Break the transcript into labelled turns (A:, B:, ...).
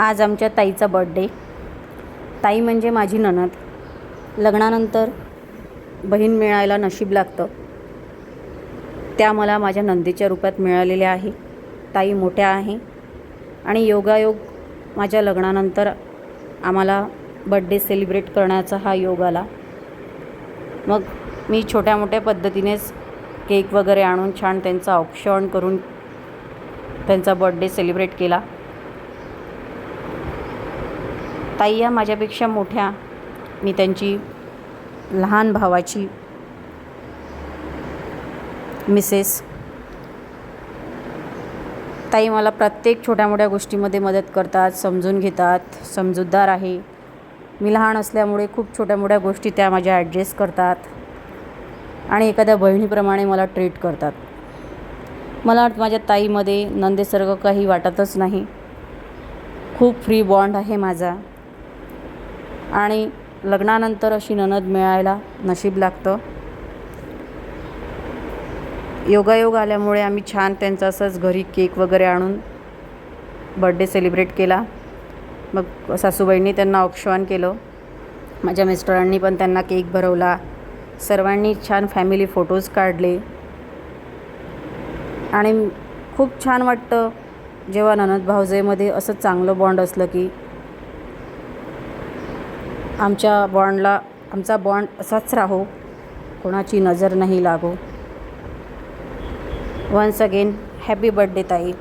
A: आज आमच्या ताईचा बर्थडे. ताई म्हणजे माझी नणद. लग्नानंतर बहीण मिळायला नशीब लागतं. त्या मला माझ्या नंदेच्या रूपात मिळालेल्या आहे. ताई मोठ्या आहे आणि योगायोग माझ्या लग्नानंतर आम्हाला बर्थडे सेलिब्रेट करण्याचा हा योग आला. मग मी छोट्या मोठ्या पद्धतीनेच केक वगैरे आणून छान त्यांचं औक्षण करून त्यांचा बर्थडे सेलिब्रेट केला. ताई या माझ्यापेक्षा मोठ्या. मी त्यांची लहान भावाची मिसेस. ताई मला प्रत्येक छोट्या मोठ्या गोष्टीमध्ये मदत करतात, समजून घेतात, समजूतदार आहे. मी लहान असल्यामुळे खूप छोट्या मोठ्या गोष्टी त्या माझ्या ॲडजस्ट करतात आणि एखाद्या बहिणीप्रमाणे मला ट्रीट करतात. मला माझ्या ताईमध्ये नंदेसारखं काही वाटतच नाही. खूप फ्री बॉन्ड आहे माझा आणि लग्नानंतर अशी नणद मिळायला नशीब लागतं. योगायोग आल्यामुळे आम्ही छान त्यांचा असंच घरी केक वगैरे आणून बर्थडे सेलिब्रेट केला. मग सासूबाईंनी त्यांना औक्षण केलं. माझ्या मिस्टरांनी पण त्यांना केक भरवला. सर्वांनी छान फॅमिली फोटोज काढले आणि खूप छान वाटतं जेव्हा नणद भावजेमध्ये असं चांगलं बॉन्ड असलं की. आमचा बॉन्ड असाच राहो, कोणाची नजर नाही लागो. वन्स अगेन हॅपी बर्थडे ताई.